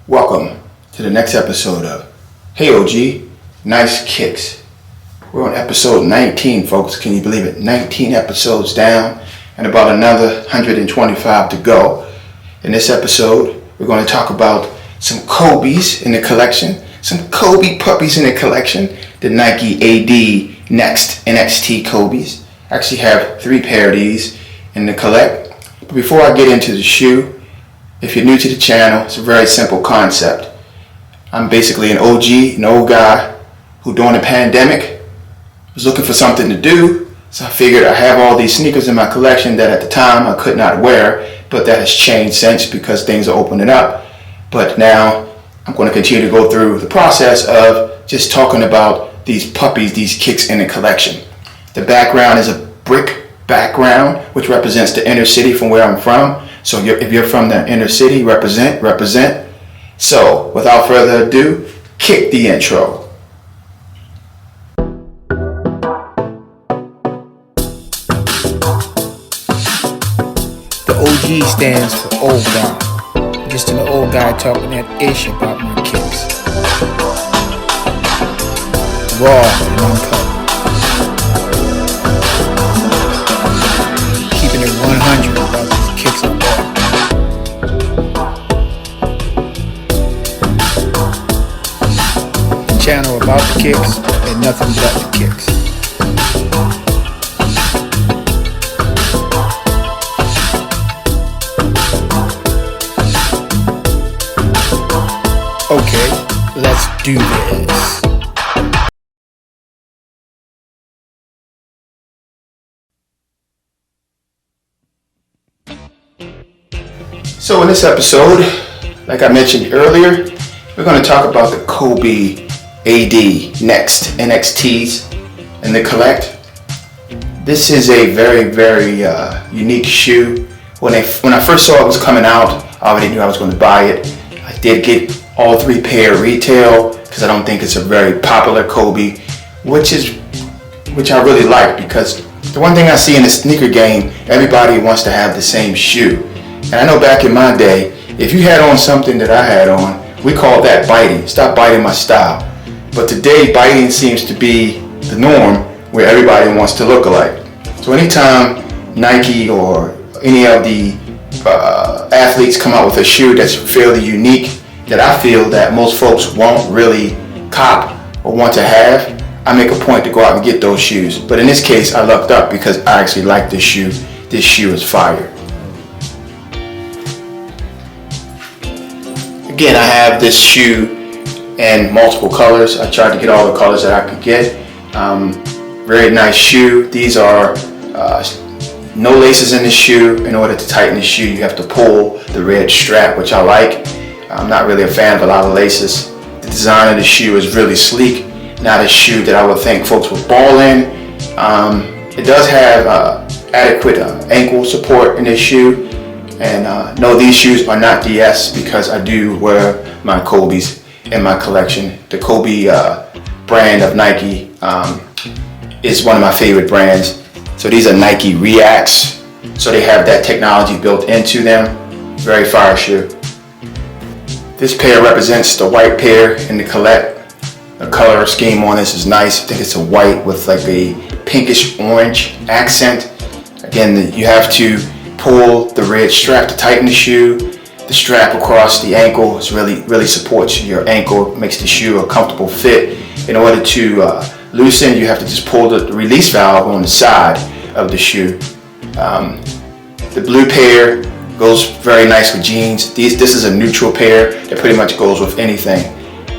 Welcome to the next episode of Hey OG, Nice Kicks. We're on episode 19, folks. Can you believe it? 19 episodes down and about another 125 to go. In this episode, we're going to talk about some Kobe's in the collection, some Kobe puppies in the collection, the Nike AD Next NXT Kobe's. I actually have 3 pair of these in the collect. But before I get into the shoe, if you're new to the channel, it's a very simple concept. I'm basically an OG, an old guy who during the pandemic was looking for something to do. So I figured I have all these sneakers in my collection that at the time I could not wear, but that has changed since because things are opening up. But now I'm going to continue to go through the process of just talking about these puppies, these kicks in the collection. The background is a brick background, which represents the inner city from where I'm from. So if you're from the inner city, represent. So without further ado, kick the intro. The OG stands for old guy. Just an old guy talking that ish about my kicks. Raw and uncut. Keeping it 100 about these kicks I bought. The channel about the kicks and nothing but the kicks. Okay, let's do this. So in this episode, like I mentioned earlier, we're going to talk about the Kobe AD Next NXTs in the collect. This is a very unique shoe. When I first saw it was coming out, I already knew I was going to buy it. I did get all 3 pair retail because I don't think it's a very popular Kobe, which I really like, because the one thing I see in the sneaker game, everybody wants to have the same shoe. And I know back in my day, if you had on something that I had on, we called that biting. Stop biting my style. But today, biting seems to be the norm where everybody wants to look alike. So anytime Nike or any of the athletes come out with a shoe that's fairly unique, that I feel that most folks won't really cop or want to have, I make a point to go out and get those shoes. But in this case, I lucked up because I actually like this shoe. This shoe is fire. Again, I have this shoe in multiple colors. I tried to get all the colors that I could get. Very nice shoe. These are no laces in the shoe. In order to tighten the shoe, you have to pull the red strap, which I like. I'm not really a fan of a lot of laces. The design of the shoe is really sleek. Not a shoe that I would think folks would ball in. It does have adequate ankle support in this shoe. And no, these shoes are not DS because I do wear my Kobe's in my collection. The Kobe brand of Nike is one of my favorite brands. So these are Nike Reacts. So they have that technology built into them. Very fire shoe. This pair represents the white pair in the collect. The color scheme on this is nice. I think it's a white with like a pinkish orange accent. Again, you have to pull the red strap to tighten the shoe. The strap across the ankle is really supports your ankle, makes the shoe a comfortable fit. In order to loosen, you have to just pull the release valve on the side of the shoe. The blue pair goes very nice with jeans. This is a neutral pair that pretty much goes with anything.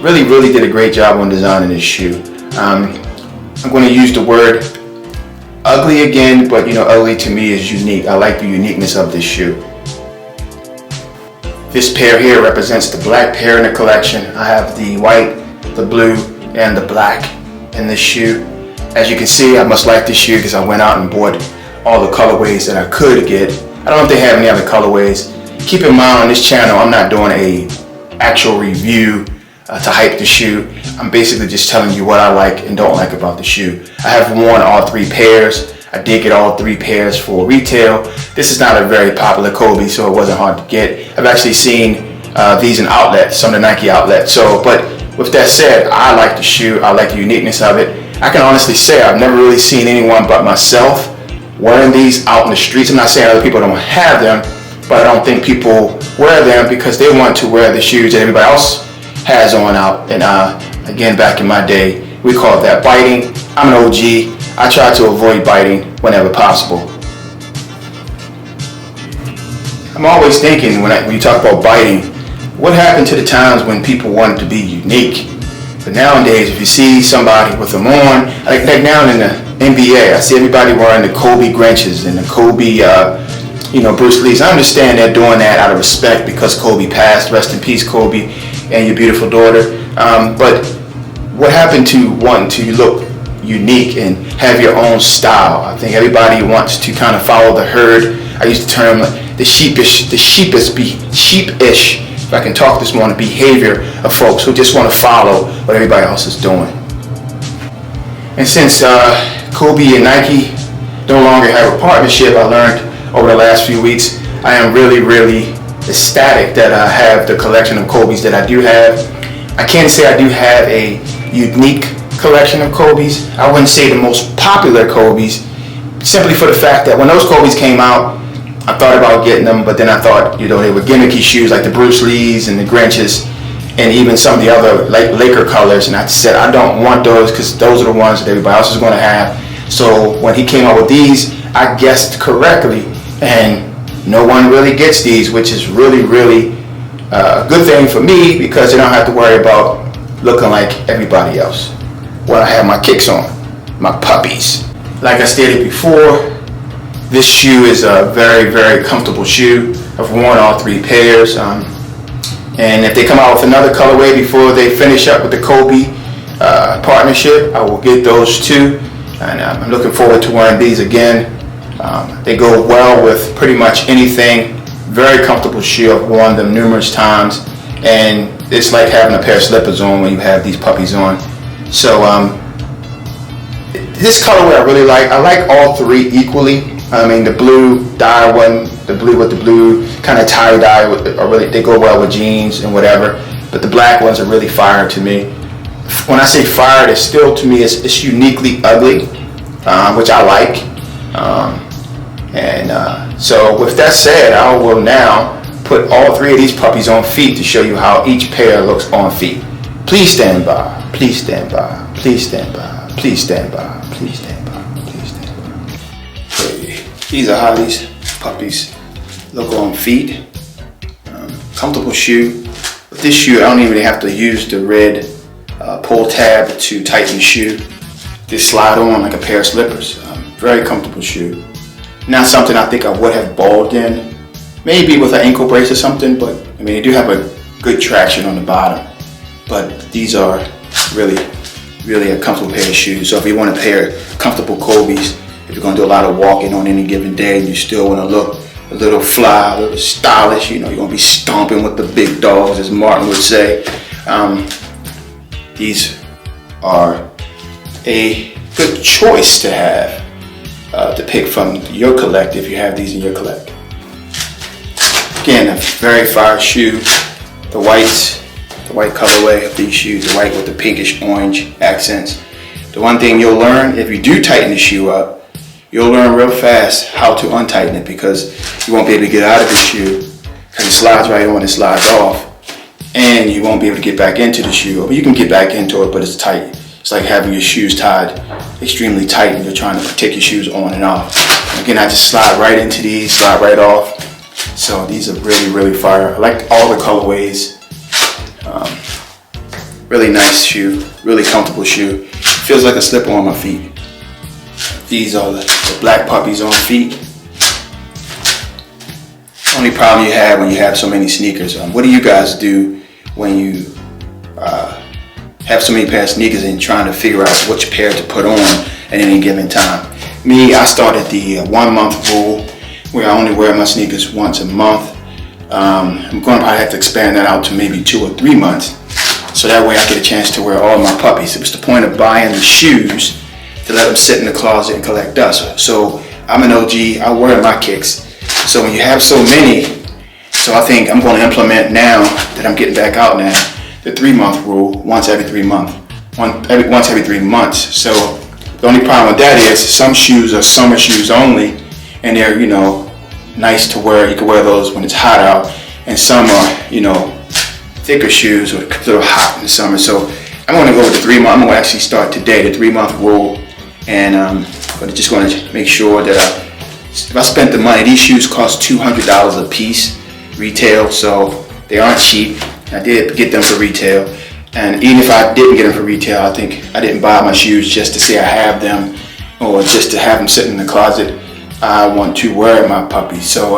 Really did a great job on designing this shoe. I'm going to use the word ugly again, but ugly to me is unique. I like the uniqueness of this shoe. This pair here represents the black pair in the collection. I have the white, the blue, and the black in this shoe. As you can see, I must like this shoe because I went out and bought all the colorways that I could get. I don't know if they have any other colorways. Keep in mind, on this channel, I'm not doing a actual review to hype the shoe. I'm basically just telling you what I like and don't like about the shoe. I have worn all 3 pairs. I did get all 3 pairs for retail. This is not a very popular Kobe, so it wasn't hard to get. I've actually seen these in outlets, some of the Nike outlets. So, but with that said, I like the shoe. I like the uniqueness of it. I can honestly say I've never really seen anyone but myself wearing these out in the streets. I'm not saying other people don't have them, but I don't think people wear them because they want to wear the shoes that everybody else has on out. And again, back in my day, we called that biting. I'm an OG. I try to avoid biting whenever possible. I'm always thinking when you talk about biting, what happened to the times when people wanted to be unique? But nowadays, if you see somebody with them on, like now in the NBA, I see everybody wearing the Kobe Grinches and the Kobe, Bruce Lee's. I understand they're doing that out of respect because Kobe passed. Rest in peace, Kobe, and your beautiful daughter. But what happened to wanting to look unique and have your own style? I think everybody wants to kind of follow the herd. I use the term the sheepish, if I can talk this morning, behavior of folks who just want to follow what everybody else is doing. And since Kobe and Nike no longer have a partnership, I learned over the last few weeks, I am really, really ecstatic that I have the collection of Kobe's that I do have. I can't say I do have a unique collection of Kobe's. I wouldn't say the most popular Kobe's, simply for the fact that when those Kobe's came out, I thought about getting them, but then I thought, they were gimmicky shoes like the Bruce Lee's and the Grinches, and even some of the other Laker colors. And I said, I don't want those because those are the ones that everybody else is going to have. So when he came out with these, I guessed correctly, and no one really gets these, which is really, really a good thing for me because I don't have to worry about looking like everybody else when I have my kicks on, my puppies. Like I stated before, this shoe is a very, very comfortable shoe. I've worn all three pairs. And if they come out with another colorway before they finish up with the Kobe partnership, I will get those too. And I'm looking forward to wearing these again. They go well with pretty much anything. Very comfortable shoe. I've worn them numerous times. And it's like having a pair of slippers on when you have these puppies on. So this colorway I really like. I like all three equally. I mean, the blue dye one, the blue with the blue kind of tie dye, are really, they go well with jeans and whatever. But the black ones are really fire to me. When I say fire, it's still to me it's uniquely ugly, which I like. So with that said, I will now put all three of these puppies on feet to show you how each pair looks on feet. Please stand by. Please stand by. Please stand by. Please stand by. Please stand by. Please stand by. Okay. These are how these puppies look on feet. Comfortable shoe. With this shoe, I don't even have to use the red pull tab to tighten the shoe. Just slide on like a pair of slippers. Very comfortable shoe. Not something I think I would have balled in. Maybe with an ankle brace or something, but I mean, they do have a good traction on the bottom. But these are really, really a comfortable pair of shoes. So if you want a pair of comfortable Kobe's, if you're gonna do a lot of walking on any given day and you still wanna look a little fly, a little stylish, you're gonna be stomping with the big dogs, as Martin would say. These are a good choice to have, to pick from your collect if you have these in your collect. Again, a very fire shoe. The white colorway of these shoes, the white with the pinkish orange accents. The one thing you'll learn, if you do tighten the shoe up, you'll learn real fast how to untighten it because you won't be able to get out of the shoe because it slides right on and slides off. And you won't be able to get back into the shoe. But you can get back into it, but it's tight. It's like having your shoes tied extremely tight and you're trying to take your shoes on and off. And again, I just slide right into these, slide right off. So these are really, really fire. I like all the colorways. Really nice shoe, really comfortable shoe. Feels like a slipper on my feet. These are the black puppies on feet. Only problem you have when you have so many sneakers. What do you guys do when you have so many pairs of sneakers and trying to figure out which pair to put on at any given time? Me, I started the 1 month rule where I only wear my sneakers once a month. I'm going to probably have to expand that out to maybe 2 or 3 months. So that way I get a chance to wear all my puppies. It was the point of buying the shoes to let them sit in the closet and collect dust. So I'm an OG, I wear my kicks. So when you have so many, So I think I'm going to implement now that I'm getting back out now, the 3-month rule, once every 3 months. Once every 3 months. So the only problem with that is some shoes are summer shoes only, and they're, nice to wear. You can wear those when it's hot out, and some are, thicker shoes, or a little hot in the summer. So I'm going to go with the 3 month. I'm going to actually start today, the 3-month rule, and but just going to make sure that if I spent the money, these shoes cost $200 a piece retail, so they aren't cheap. I did get them for retail, and even if I didn't get them for retail, I think I didn't buy my shoes just to say I have them or just to have them sitting in the closet. I want to wear my puppy. So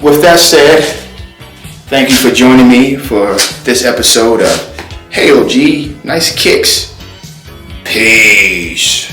with that said, thank you for joining me for this episode of Hey OG, Nice Kicks. Peace.